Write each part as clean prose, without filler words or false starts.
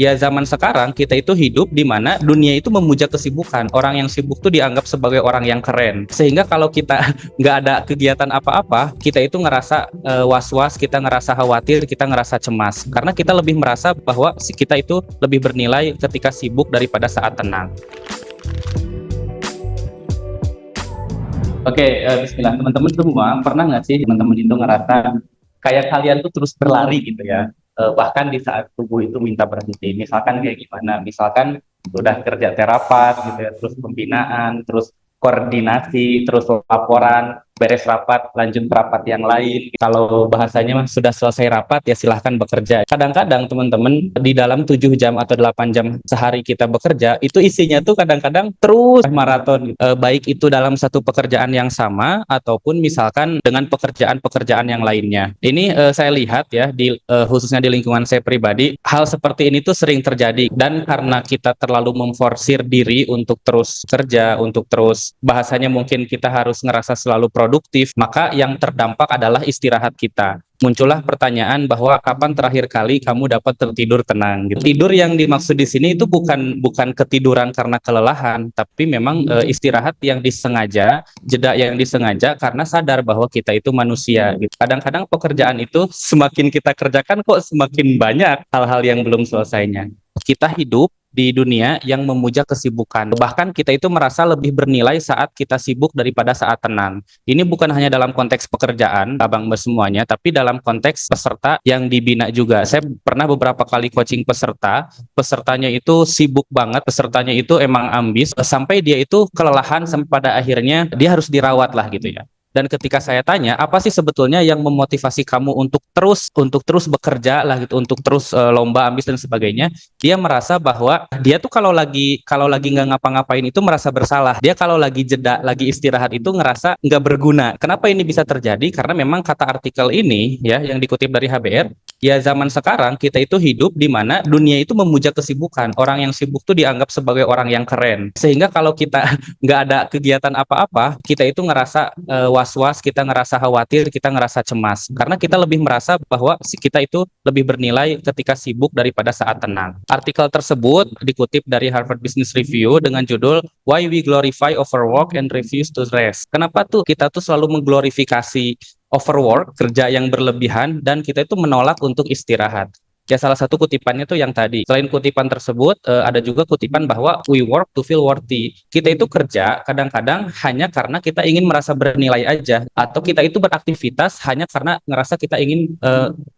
Ya zaman sekarang kita itu hidup di mana dunia itu memuja kesibukan. Orang yang sibuk tuh dianggap sebagai orang yang keren. Sehingga kalau kita nggak ada kegiatan apa-apa, kita itu ngerasa was-was, kita ngerasa khawatir, kita ngerasa cemas. Karena kita lebih merasa bahwa kita itu lebih bernilai ketika sibuk daripada saat tenang. Oke, bismillah. Teman-teman semua, pernah nggak sih teman-teman itu ngerasa kayak kalian tuh terus berlari gitu ya? Bahkan di saat tubuh itu minta berhenti. Misalkan kayak gimana? Misalkan udah kerja terapat gitu ya, terus pembinaan, terus koordinasi, terus laporan, beres rapat, lanjut rapat yang lain. Kalau bahasanya mah sudah selesai rapat ya silahkan bekerja. Kadang-kadang teman-teman di dalam 7 jam atau 8 jam sehari kita bekerja, itu isinya tuh kadang-kadang terus maraton. Baik itu dalam satu pekerjaan yang sama ataupun misalkan dengan pekerjaan-pekerjaan yang lainnya. Ini saya lihat ya khususnya di lingkungan saya pribadi, hal seperti ini tuh sering terjadi dan karena kita terlalu memforsir diri untuk terus kerja, untuk terus bahasanya mungkin kita harus ngerasa selalu produktif, maka yang terdampak adalah istirahat kita. Muncullah pertanyaan bahwa kapan terakhir kali kamu dapat tertidur tenang gitu. Tidur yang dimaksud di sini itu bukan ketiduran karena kelelahan, tapi memang istirahat yang disengaja, jeda yang disengaja karena sadar bahwa kita itu manusia gitu. Kadang-kadang pekerjaan itu semakin kita kerjakan kok semakin banyak hal-hal yang belum selesainya. Kita hidup di dunia yang memuja kesibukan. Bahkan kita itu merasa lebih bernilai saat kita sibuk daripada saat tenang. Ini bukan hanya dalam konteks pekerjaan, abang semuanya, tapi dalam konteks peserta yang dibina juga. Saya pernah beberapa kali coaching peserta, pesertanya itu sibuk banget, pesertanya itu emang ambis, sampai dia itu kelelahan, sampai pada akhirnya dia harus dirawat lah gitu ya. Dan ketika saya tanya, apa sih sebetulnya yang memotivasi kamu untuk terus bekerja lah gitu, untuk terus lomba ambis dan sebagainya? Dia merasa bahwa dia tuh kalau lagi nggak ngapa-ngapain itu merasa bersalah. Dia kalau lagi jeda, lagi istirahat itu ngerasa nggak berguna. Kenapa ini bisa terjadi? Karena memang kata artikel ini ya yang dikutip dari HBR, ya zaman sekarang kita itu hidup di mana dunia itu memuja kesibukan. Orang yang sibuk tuh dianggap sebagai orang yang keren. Sehingga kalau kita nggak ada kegiatan apa-apa, kita itu ngerasa was-was, kita ngerasa khawatir, kita ngerasa cemas. Karena kita lebih merasa bahwa kita itu lebih bernilai ketika sibuk daripada saat tenang. Artikel tersebut dikutip dari Harvard Business Review dengan judul Why We Glorify Overwork and Refuse to Rest. Kenapa tuh kita tuh selalu mengglorifikasi overwork, kerja yang berlebihan, dan kita itu menolak untuk istirahat. Ya salah satu kutipannya tuh yang tadi. Selain kutipan tersebut, ada juga kutipan bahwa we work to feel worthy. Kita itu kerja kadang-kadang hanya karena kita ingin merasa bernilai aja, atau kita itu beraktivitas hanya karena ngerasa kita ingin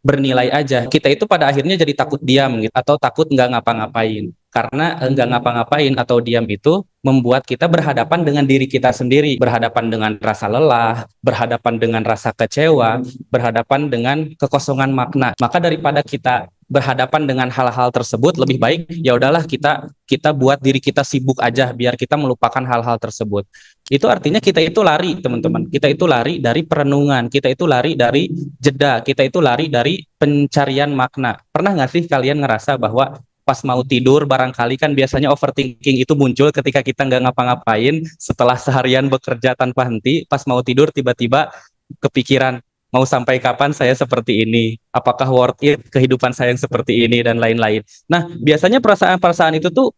bernilai aja. Kita itu pada akhirnya jadi takut diam gitu, atau takut nggak ngapa-ngapain. Karena nggak ngapa-ngapain atau diam itu membuat kita berhadapan dengan diri kita sendiri, berhadapan dengan rasa lelah, berhadapan dengan rasa kecewa, berhadapan dengan kekosongan makna. Maka daripada kita berhadapan dengan hal-hal tersebut, lebih baik ya udahlah kita buat diri kita sibuk aja biar kita melupakan hal-hal tersebut. Itu artinya kita itu lari, teman-teman. Kita itu lari dari perenungan, kita itu lari dari jeda, kita itu lari dari pencarian makna. Pernah nggak sih kalian ngerasa bahwa pas mau tidur barangkali kan biasanya overthinking itu muncul ketika kita nggak ngapa-ngapain setelah seharian bekerja tanpa henti, pas mau tidur tiba-tiba kepikiran, mau sampai kapan saya seperti ini, apakah worth it kehidupan saya yang seperti ini dan lain-lain. Nah biasanya perasaan-perasaan itu tuh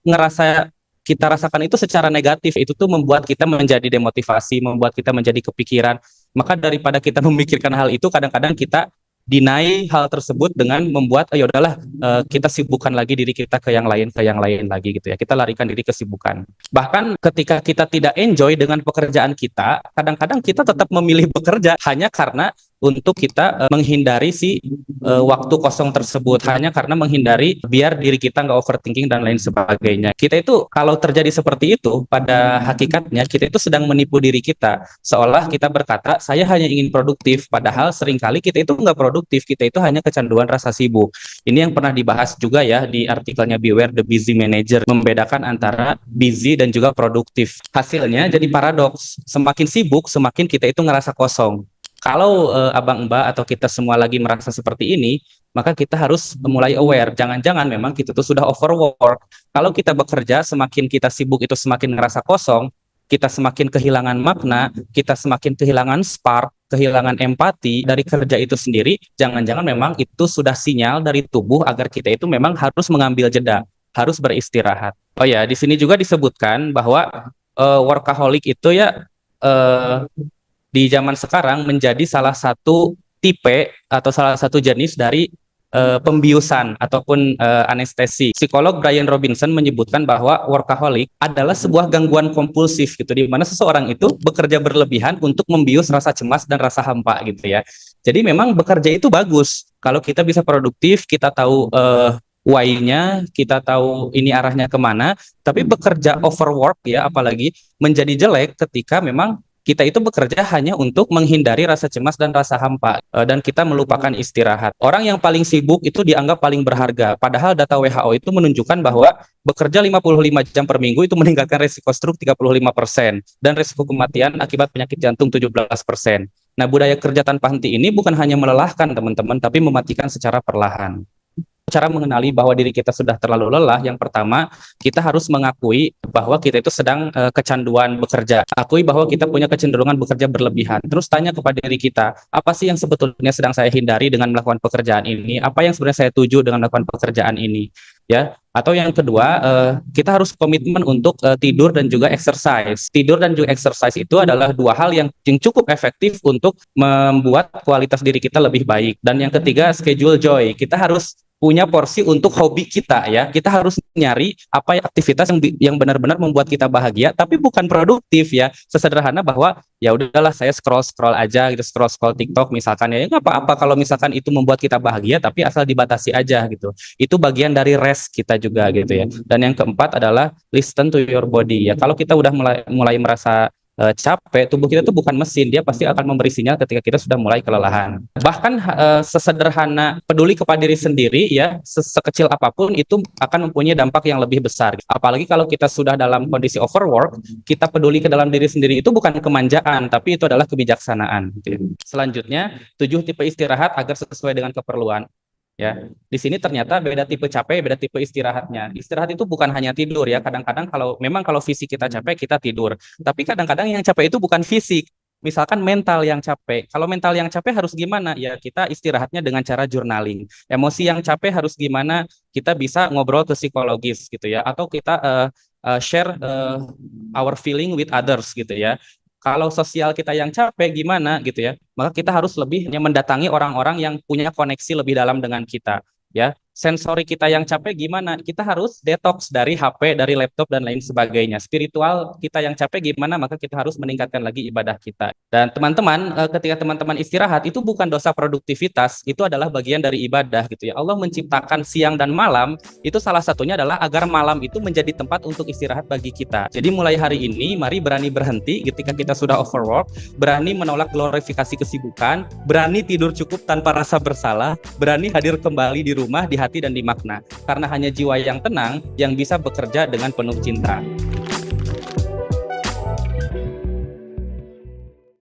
kita rasakan itu secara negatif, itu tuh membuat kita menjadi demotivasi, membuat kita menjadi kepikiran. Maka daripada kita memikirkan hal itu, kadang-kadang kita deny hal tersebut dengan membuat ya udahlah kita sibukkan lagi diri kita ke yang lain lagi gitu ya. Kita larikan diri ke kesibukan. Bahkan ketika kita tidak enjoy dengan pekerjaan kita, kadang-kadang kita tetap memilih bekerja hanya karena untuk kita menghindari waktu kosong tersebut, hanya karena menghindari biar diri kita nggak overthinking dan lain sebagainya. Kita itu kalau terjadi seperti itu, pada hakikatnya kita itu sedang menipu diri kita, seolah kita berkata saya hanya ingin produktif, padahal seringkali kita itu nggak produktif, kita itu hanya kecanduan rasa sibuk. Ini yang pernah dibahas juga ya di artikelnya Beware the Busy Manager, membedakan antara busy dan juga produktif. Hasilnya jadi paradoks, semakin sibuk semakin kita itu ngerasa kosong. Kalau abang mbak atau kita semua lagi merasa seperti ini, maka kita harus mulai aware. Jangan-jangan memang kita tuh sudah overwork. Kalau kita bekerja, semakin kita sibuk itu semakin ngerasa kosong, kita semakin kehilangan makna, kita semakin kehilangan spark, kehilangan empati dari kerja itu sendiri, jangan-jangan memang itu sudah sinyal dari tubuh agar kita itu memang harus mengambil jeda, harus beristirahat. Oh ya, di sini juga disebutkan bahwa workaholic itu ya eh, di zaman sekarang menjadi salah satu tipe atau salah satu jenis dari pembiusan ataupun anestesi. Psikolog Brian Robinson menyebutkan bahwa workaholic adalah sebuah gangguan kompulsif gitu, di mana seseorang itu bekerja berlebihan untuk membius rasa cemas dan rasa hampa gitu ya. Jadi memang bekerja itu bagus kalau kita bisa produktif, kita tahu why-nya, kita tahu ini arahnya kemana, tapi bekerja overwork ya apalagi menjadi jelek ketika memang kita itu bekerja hanya untuk menghindari rasa cemas dan rasa hampa, dan kita melupakan istirahat. Orang yang paling sibuk itu dianggap paling berharga, padahal data WHO itu menunjukkan bahwa bekerja 55 jam per minggu itu meningkatkan risiko stroke 35% dan risiko kematian akibat penyakit jantung 17%. Nah, budaya kerja tanpa henti ini bukan hanya melelahkan teman-teman, tapi mematikan secara perlahan. Cara mengenali bahwa diri kita sudah terlalu lelah, yang pertama, kita harus mengakui bahwa kita itu sedang kecanduan bekerja. Akui bahwa kita punya kecenderungan bekerja berlebihan. Terus tanya kepada diri kita, apa sih yang sebetulnya sedang saya hindari dengan melakukan pekerjaan ini? Apa yang sebenarnya saya tuju dengan melakukan pekerjaan ini? Ya, atau yang kedua, kita harus komitmen untuk tidur dan juga exercise. Tidur dan juga exercise itu adalah dua hal yang cukup efektif untuk membuat kualitas diri kita lebih baik. Dan yang ketiga, schedule joy. Kita harus punya porsi untuk hobi kita ya. Kita harus nyari apa aktivitas yang benar-benar membuat kita bahagia, tapi bukan produktif ya. Sesederhana bahwa ya udahlah saya scroll aja gitu, scroll TikTok misalkan ya nggak apa-apa kalau misalkan itu membuat kita bahagia, tapi asal dibatasi aja gitu. Itu bagian dari rest kita juga gitu ya. Dan yang keempat adalah listen to your body ya. Kalau kita udah mulai merasa capek, tubuh kita tuh bukan mesin, dia pasti akan memberi sinyal ketika kita sudah mulai kelelahan. Bahkan sesederhana peduli kepada diri sendiri ya, sekecil apapun itu akan mempunyai dampak yang lebih besar. Apalagi kalau kita sudah dalam kondisi overwork, kita peduli ke dalam diri sendiri itu bukan kemanjaan, tapi itu adalah kebijaksanaan. Selanjutnya, 7 tipe istirahat agar sesuai dengan keperluan. Ya, di sini ternyata beda tipe capek, beda tipe istirahatnya. Istirahat itu bukan hanya tidur ya. Kadang-kadang kalau fisik kita capek, kita tidur. Tapi kadang-kadang yang capek itu bukan fisik. Misalkan mental yang capek. Kalau mental yang capek harus gimana? Ya kita istirahatnya dengan cara journaling. Emosi yang capek harus gimana? Kita bisa ngobrol ke psikologis gitu ya. Atau kita share our feeling with others gitu ya. Kalau sosial kita yang capek gimana gitu ya, maka kita harus lebih mendatangi orang-orang yang punya koneksi lebih dalam dengan kita ya. Sensori kita yang capek gimana, kita harus detox dari HP, dari laptop dan lain sebagainya. Spiritual kita yang capek gimana, maka kita harus meningkatkan lagi ibadah kita. Dan teman-teman, ketika teman-teman istirahat itu bukan dosa produktivitas, itu adalah bagian dari ibadah gitu ya. Allah menciptakan siang dan malam, itu salah satunya adalah agar malam itu menjadi tempat untuk istirahat bagi kita. Jadi mulai hari ini mari berani berhenti ketika kita sudah overwork, berani menolak glorifikasi kesibukan, berani tidur cukup tanpa rasa bersalah, berani hadir kembali di rumah, di hati dan di makna. Karena hanya jiwa yang tenang yang bisa bekerja dengan penuh cinta.